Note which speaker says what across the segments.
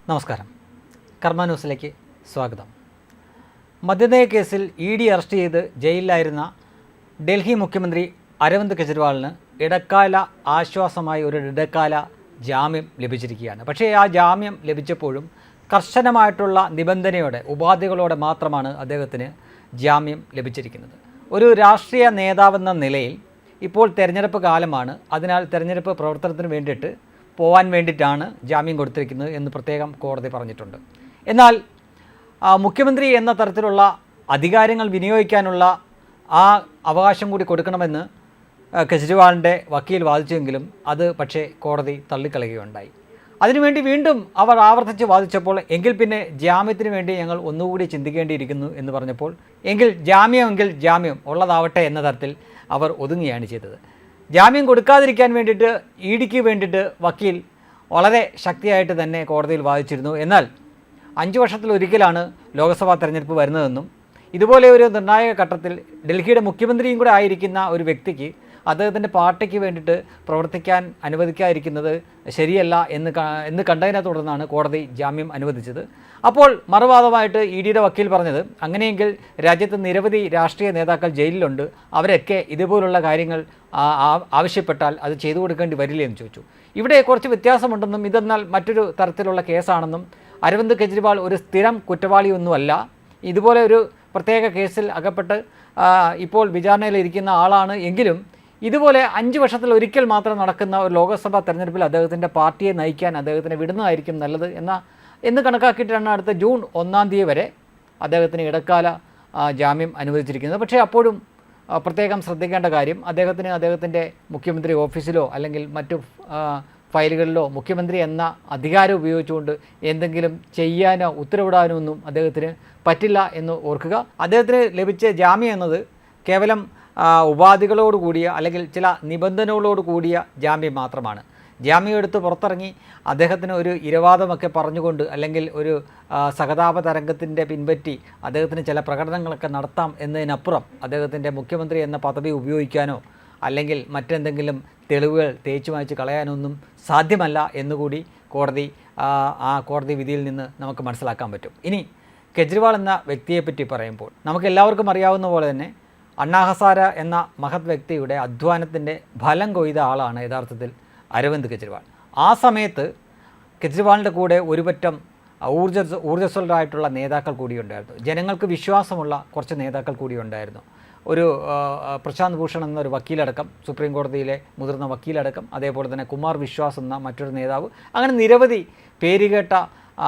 Speaker 1: നമസ്കാരം. കർമ്മ ന്യൂസിലേക്ക് സ്വാഗതം. മദ്യനയ കേസിൽ ED അറസ്റ്റ് ചെയ്ത് ജയിലിലായിരുന്ന ഡൽഹി മുഖ്യമന്ത്രി അരവിന്ദ് കെജ്രിവാളിന് ഇടക്കാല ആശ്വാസമായി ഒരു ഇടക്കാല ജാമ്യം ലഭിച്ചിരിക്കുകയാണ്. പക്ഷേ ആ ജാമ്യം ലഭിച്ചപ്പോഴും കർശനമായിട്ടുള്ള നിബന്ധനയോടെ ഉപാധികളോടെ മാത്രമാണ് അദ്ദേഹത്തിന് ജാമ്യം ലഭിച്ചിരിക്കുന്നത്. ഒരു രാഷ്ട്രീയ നേതാവെന്ന നിലയിൽ ഇപ്പോൾ തെരഞ്ഞെടുപ്പ് കാലമാണ്, അതിനാൽ തെരഞ്ഞെടുപ്പ് പ്രവർത്തനത്തിന് വേണ്ടിയിട്ട് പോകാൻ വേണ്ടിയിട്ടാണ് ജാമ്യം കൊടുത്തിരിക്കുന്നത് എന്ന് പ്രത്യേകം കോടതി പറഞ്ഞിട്ടുണ്ട്. എന്നാൽ മുഖ്യമന്ത്രി എന്ന തരത്തിലുള്ള അധികാരങ്ങൾ വിനിയോഗിക്കാനുള്ള ആ അവകാശം കൂടി കൊടുക്കണമെന്ന് കെജ്രിവാളിൻ്റെ വക്കീൽ വാദിച്ചെങ്കിലും അത് പക്ഷേ കോടതി തള്ളിക്കളയുകയുണ്ടായി. അതിനുവേണ്ടി വീണ്ടും അവർ ആവർത്തിച്ച് വാദിച്ചപ്പോൾ എങ്കിൽ പിന്നെ ജാമ്യത്തിന് വേണ്ടി ഞങ്ങൾ ഒന്നുകൂടി ചിന്തിക്കേണ്ടിയിരിക്കുന്നു എന്ന് പറഞ്ഞപ്പോൾ എങ്കിൽ ജാമ്യം ഉള്ളതാവട്ടെ എന്ന തരത്തിൽ അവർ ഒതുങ്ങുകയാണ് ചെയ്തത്. ജാമ്യം കൊടുക്കാതിരിക്കാൻ വേണ്ടിയിട്ട് EDക്ക് വേണ്ടിയിട്ട് വക്കീൽ വളരെ ശക്തിയായിട്ട് തന്നെ കോടതിയിൽ വാദിച്ചിരുന്നു. എന്നാൽ 5 വർഷത്തിലൊരിക്കലാണ് ലോക്സഭാ തെരഞ്ഞെടുപ്പ് വരുന്നതെന്നും ഇതുപോലെ ഒരു നിർണായക ഘട്ടത്തിൽ ഡൽഹിയുടെ മുഖ്യമന്ത്രിയും കൂടെ ആയിരിക്കുന്ന ഒരു വ്യക്തിക്ക് അദ്ദേഹത്തിൻ്റെ പാർട്ടിക്ക് വേണ്ടിയിട്ട് പ്രവർത്തിക്കാൻ അനുവദിക്കാതിരിക്കുന്നത് ശരിയല്ല എന്ന് കണ്ടതിനെ തുടർന്നാണ് കോടതി ജാമ്യം അനുവദിച്ചത്. അപ്പോൾ മറുവാദമായിട്ട് EDയുടെ വക്കീൽ പറഞ്ഞത്, അങ്ങനെയെങ്കിൽ രാജ്യത്ത് നിരവധി രാഷ്ട്രീയ നേതാക്കൾ ജയിലിലുണ്ട്, അവരൊക്കെ ഇതുപോലുള്ള കാര്യങ്ങൾ ആവശ്യപ്പെട്ടാൽ അത് ചെയ്തു കൊടുക്കേണ്ടി വരില്ലേ എന്ന് ചോദിച്ചു. ഇവിടെ കുറച്ച് വ്യത്യാസമുണ്ടെന്നും ഇതെന്നാൽ മറ്റൊരു തരത്തിലുള്ള കേസാണെന്നും അരവിന്ദ് കെജ്രിവാൾ ഒരു സ്ഥിരം കുറ്റവാളിയൊന്നുമല്ല, ഇതുപോലെ ഒരു പ്രത്യേക കേസിൽ അകപ്പെട്ട് ഇപ്പോൾ വിചാരണയിലിരിക്കുന്ന ആളാണ്, എങ്കിലും ഇതുപോലെ 5 വർഷത്തിലൊരിക്കൽ മാത്രം നടക്കുന്ന ഒരു ലോക്സഭാ തെരഞ്ഞെടുപ്പിൽ അദ്ദേഹത്തിൻ്റെ പാർട്ടിയെ നയിക്കാൻ അദ്ദേഹത്തിനെ വിടുന്നതായിരിക്കും നല്ലത് എന്ന് കണക്കാക്കിയിട്ടാണ് അടുത്ത ജൂൺ 1 തീയതി വരെ അദ്ദേഹത്തിന് ഇടക്കാല ജാമ്യം അനുവദിച്ചിരിക്കുന്നത്. പക്ഷേ അപ്പോഴും പ്രത്യേകം ശ്രദ്ധിക്കേണ്ട കാര്യം, അദ്ദേഹത്തിൻ്റെ മുഖ്യമന്ത്രി ഓഫീസിലോ അല്ലെങ്കിൽ മറ്റു ഫയലുകളിലോ മുഖ്യമന്ത്രി എന്ന അധികാരം ഉപയോഗിച്ചുകൊണ്ട് എന്തെങ്കിലും ചെയ്യാനോ ഉത്തരവിടാനോ ഒന്നും അദ്ദേഹത്തിന് പറ്റില്ല എന്ന് ഓർക്കുക. അദ്ദേഹത്തിന് ലഭിച്ച ജാമ്യം എന്നത് കേവലം ഉപാധികളോട് കൂടിയ അല്ലെങ്കിൽ ചില നിബന്ധനകളോട് കൂടിയ ജാമ്യം മാത്രമാണ്. ജാമ്യം എടുത്ത് പുറത്തിറങ്ങി അദ്ദേഹത്തിന് ഒരു ഇരവാദമൊക്കെ പറഞ്ഞുകൊണ്ട് അല്ലെങ്കിൽ ഒരു സഹതാപ തരംഗത്തിൻ്റെ പിൻപറ്റി അദ്ദേഹത്തിന് ചില പ്രകടനങ്ങളൊക്കെ നടത്താം എന്നതിനപ്പുറം അദ്ദേഹത്തിൻ്റെ മുഖ്യമന്ത്രി എന്ന പദവി ഉപയോഗിക്കാനോ അല്ലെങ്കിൽ മറ്റെന്തെങ്കിലും തെളിവുകൾ തേച്ചു മായ്ച്ച് കളയാനൊന്നും സാധ്യമല്ല എന്നുകൂടി കോടതി വിധിയിൽ നിന്ന് നമുക്ക് മനസ്സിലാക്കാൻ പറ്റും. ഇനി കെജ്രിവാൾ എന്ന വ്യക്തിയെപ്പറ്റി പറയുമ്പോൾ നമുക്ക് എല്ലാവർക്കും അറിയാവുന്ന പോലെ തന്നെ അണ്ണാ ഹസാര എന്ന മഹത് വ്യക്തിയുടെ അധ്വാനത്തിൻ്റെ ഫലം കൊയ്ത ആളാണ് യഥാർത്ഥത്തിൽ അരവിന്ദ് കെജ്രിവാൾ. ആ സമയത്ത് കെജ്രിവാളിൻ്റെ കൂടെ ഒരുപറ്റം ഊർജ്ജസ്വലരായിട്ടുള്ള നേതാക്കൾ കൂടിയുണ്ടായിരുന്നു, ജനങ്ങൾക്ക് വിശ്വാസമുള്ള കുറച്ച് നേതാക്കൾ കൂടിയുണ്ടായിരുന്നു. ഒരു പ്രശാന്ത് ഭൂഷൺ എന്നൊരു വക്കീലടക്കം, സുപ്രീം കോടതിയിലെ മുതിർന്ന വക്കീലടക്കം, അതേപോലെ തന്നെ കുമാർ വിശ്വാസ് എന്ന മറ്റൊരു നേതാവ്, അങ്ങനെ നിരവധി പേരുകേട്ട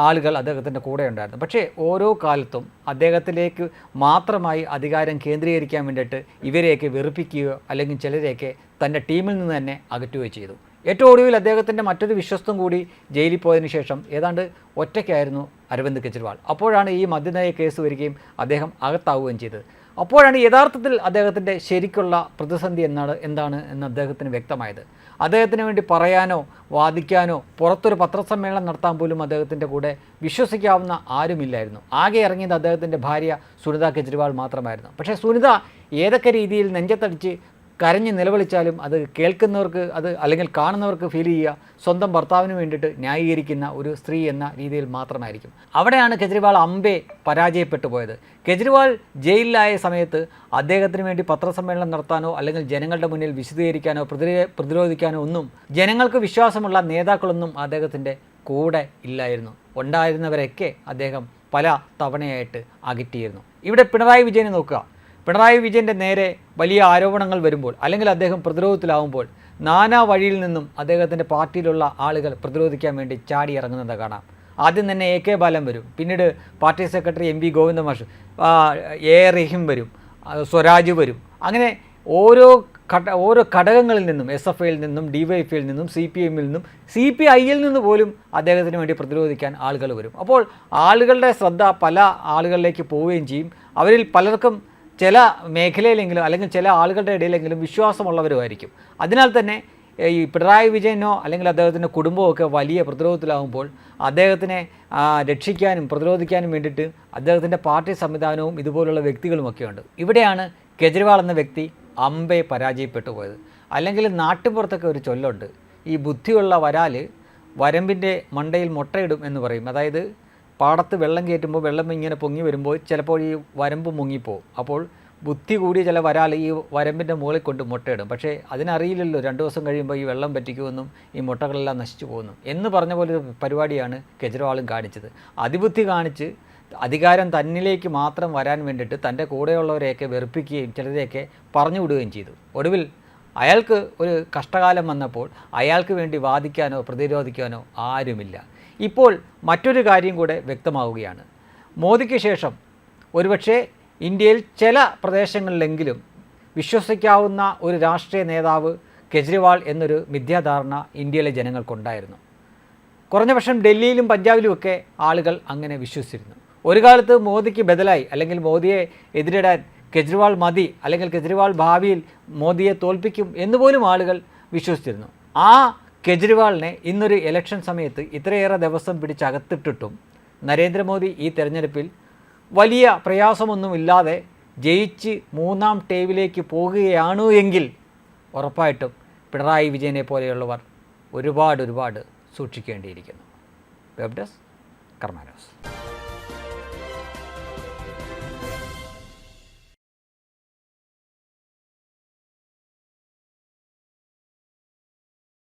Speaker 1: ആളുകൾ അദ്ദേഹത്തിൻ്റെ കൂടെ ഉണ്ടായിരുന്നു. പക്ഷേ ഓരോ കാലത്തും അദ്ദേഹത്തിലേക്ക് മാത്രമായി അധികാരം കേന്ദ്രീകരിക്കാൻ വേണ്ടിയിട്ട് ഇവരെയൊക്കെ വെറുപ്പിക്കുകയോ അല്ലെങ്കിൽ ചിലരെയൊക്കെ തൻ്റെ ടീമിൽ നിന്ന് തന്നെ അകറ്റുകയോ ചെയ്തു. ഏറ്റവും ഒടുവിൽ അദ്ദേഹത്തിൻ്റെ മറ്റൊരു വിശ്വസ്തം കൂടി ജയിലിൽ പോയതിനു ശേഷം ഏതാണ്ട് ഒറ്റയ്ക്കായിരുന്നു അരവിന്ദ് കെജ്രിവാൾ. അപ്പോഴാണ് ഈ മദ്യനയ കേസ് വരികയും അദ്ദേഹം അകത്താവുകയും ചെയ്തത്. അപ്പോഴാണ് യഥാർത്ഥത്തിൽ അദ്ദേഹത്തിൻ്റെ ശരിക്കുള്ള പ്രതിസന്ധി എന്താണ് എന്ന് അദ്ദേഹത്തിന് വ്യക്തമായത്. അദ്ദേഹത്തിന് വേണ്ടി പറയാനോ വാദിക്കാനോ പുറത്തൊരു പത്രസമ്മേളനം നടത്താൻ പോലും അദ്ദേഹത്തിൻ്റെ കൂടെ വിശ്വസിക്കാവുന്ന ആരുമില്ലായിരുന്നു. ആകെ ഇറങ്ങിയത് അദ്ദേഹത്തിൻ്റെ ഭാര്യ സുനിത കെജ്രിവാൾ മാത്രമായിരുന്നു. പക്ഷേ സുനിത ഏതൊക്കെ രീതിയിൽ നെഞ്ചത്തടിച്ച് കരഞ്ഞ് നിലവിളിച്ചാലും അത് കേൾക്കുന്നവർക്ക് അല്ലെങ്കിൽ കാണുന്നവർക്ക് ഫീൽ ചെയ്യുക സ്വന്തം ഭർത്താവിന് വേണ്ടിയിട്ട് ന്യായീകരിക്കുന്ന ഒരു സ്ത്രീ എന്ന രീതിയിൽ മാത്രമായിരിക്കും. അവിടെയാണ് കെജ്രിവാൾ അമ്പേ പരാജയപ്പെട്ടു പോയത്. കെജ്രിവാൾ ജയിലിലായ സമയത്ത് അദ്ദേഹത്തിന് വേണ്ടി പത്രസമ്മേളനം നടത്താനോ അല്ലെങ്കിൽ ജനങ്ങളുടെ മുന്നിൽ വിശദീകരിക്കാനോ പ്രതിരോധിക്കാനോ ഒന്നും ജനങ്ങൾക്ക് വിശ്വാസമുള്ള നേതാക്കളൊന്നും അദ്ദേഹത്തിൻ്റെ കൂടെ ഇല്ലായിരുന്നു. ഉണ്ടായിരുന്നവരൊക്കെ അദ്ദേഹം പല തവണയായിട്ട് അകറ്റിയിരുന്നു. ഇവിടെ പിണറായി വിജയനെ നോക്കുക. പിണറായി വിജയൻ്റെ നേരെ വലിയ ആരോപണങ്ങൾ വരുമ്പോൾ അല്ലെങ്കിൽ അദ്ദേഹം പ്രതിരോധത്തിലാവുമ്പോൾ നാനാ വഴിയിൽ നിന്നും അദ്ദേഹത്തിൻ്റെ പാർട്ടിയിലുള്ള ആളുകൾ പ്രതിരോധിക്കാൻ വേണ്ടി ചാടി ഇറങ്ങുന്നത് കാണാം. ആദ്യം തന്നെ AK ബാലൻ വരും, പിന്നീട് പാർട്ടി സെക്രട്ടറി MV ഗോവിന്ദ മാഷ്, A റഹീം വരും, സ്വരാജ് വരും. അങ്ങനെ ഓരോ ഘടകങ്ങളിൽ നിന്നും SFIയിൽ നിന്നും DYFIയിൽ നിന്നും CPMൽ നിന്നും CPIയിൽ നിന്ന് പോലും അദ്ദേഹത്തിന് വേണ്ടി പ്രതിരോധിക്കാൻ ആളുകൾ വരും. അപ്പോൾ ആളുകളുടെ ശ്രദ്ധ പല ആളുകളിലേക്ക് പോവുകയും ചെയ്യും. അവരിൽ പലർക്കും ചില മേഖലയിലെങ്കിലും അല്ലെങ്കിൽ ചില ആളുകളുടെ ഇടയിലെങ്കിലും വിശ്വാസമുള്ളവരുമായിരിക്കും. അതിനാൽ തന്നെ ഈ പിണറായി വിജയനോ അല്ലെങ്കിൽ അദ്ദേഹത്തിൻ്റെ കുടുംബമൊക്കെ വലിയ പ്രതിരോധത്തിലാകുമ്പോൾ അദ്ദേഹത്തിനെ രക്ഷിക്കാനും പ്രതിരോധിക്കാനും വേണ്ടിയിട്ട് അദ്ദേഹത്തിൻ്റെ പാർട്ടി സംവിധാനവും ഇതുപോലുള്ള വ്യക്തികളുമൊക്കെ ഉണ്ട്. ഇവിടെയാണ് കെജ്രിവാൾ എന്ന വ്യക്തി അമ്പേ പരാജയപ്പെട്ടു പോയത്. അല്ലെങ്കിൽ നാട്ടിൻപുറത്തൊക്കെ ഒരു ചൊല്ലുണ്ട്, ഈ ബുദ്ധിയുള്ള വരാൽ വരമ്പിൻ്റെ മണ്ടയിൽ മുട്ടയിടും എന്ന് പറയും. അതായത് പാടത്ത് വെള്ളം കയറ്റുമ്പോൾ വെള്ളം ഇങ്ങനെ പൊങ്ങി വരുമ്പോൾ ചിലപ്പോൾ ഈ വരമ്പ് മുങ്ങിപ്പോവും. അപ്പോൾ ബുദ്ധി കൂടിയ ചില വരാൽ ഈ വരമ്പിൻ്റെ മുകളിൽ കൊണ്ട് മുട്ടയിടും. പക്ഷേ അതിനറിയില്ലല്ലോ 2 ദിവസം കഴിയുമ്പോൾ ഈ വെള്ളം പറ്റിക്കുമെന്നും ഈ മുട്ടകളെല്ലാം നശിച്ചു പോകുന്നു എന്ന് പറഞ്ഞ പോലെ ഒരു പരിപാടിയാണ് കെജ്രിവാളും കാണിച്ചത്. അതിബുദ്ധി കാണിച്ച് അധികാരം തന്നിലേക്ക് മാത്രം വരാൻ വേണ്ടിയിട്ട് തൻ്റെ കൂടെയുള്ളവരെയൊക്കെ വെറുപ്പിക്കുകയും ചിലരെയൊക്കെ പറഞ്ഞു വിടുകയും ചെയ്തു. ഒടുവിൽ അയാൾക്ക് ഒരു കഷ്ടകാലം വന്നപ്പോൾ അയാൾക്ക് വേണ്ടി വാദിക്കാനോ പ്രതിരോധിക്കാനോ ആരുമില്ല. ഇപ്പോൾ മറ്റൊരു കാര്യം കൂടെ വ്യക്തമാവുകയാണ്. മോദിക്ക് ശേഷം ഒരുപക്ഷെ ഇന്ത്യയിൽ ചില പ്രദേശങ്ങളിലെങ്കിലും വിശ്വസിക്കാവുന്ന ഒരു രാഷ്ട്രീയ നേതാവ് കെജ്രിവാൾ എന്നൊരു മിഥ്യാധാരണ ഇന്ത്യയിലെ ജനങ്ങൾക്കുണ്ടായിരുന്നു. കുറഞ്ഞ പക്ഷം ഡൽഹിയിലും പഞ്ചാബിലുമൊക്കെ ആളുകൾ അങ്ങനെ വിശ്വസിച്ചിരുന്നു. ഒരു കാലത്ത് മോദിക്ക് ബദലായി അല്ലെങ്കിൽ മോദിയെ എതിരിടാൻ കെജ്രിവാൾ മതി, അല്ലെങ്കിൽ കെജ്രിവാൾ ഭാവിയിൽ മോദിയെ തോൽപ്പിക്കും എന്നുപോലും ആളുകൾ വിശ്വസിച്ചിരുന്നു. ആ കെജ്രിവാളിനെ ഇന്നൊരു ഇലക്ഷൻ സമയത്ത് ഇത്രയേറെ ദിവസം പിടിച്ചകത്തിട്ടിട്ടും നരേന്ദ്രമോദി ഈ തെരഞ്ഞെടുപ്പിൽ വലിയ പ്രയാസമൊന്നുമില്ലാതെ ജയിച്ച് 3ാം ടേമിലേക്ക് പോകുകയാണു എങ്കിൽ ഉറപ്പായിട്ടും പിണറായി വിജയനെ പോലെയുള്ളവർ ഒരുപാട് സൂക്ഷിക്കേണ്ടിയിരിക്കുന്നു. വെബ് ഡെസ്ക് കർമ്മ ന്യൂസ്.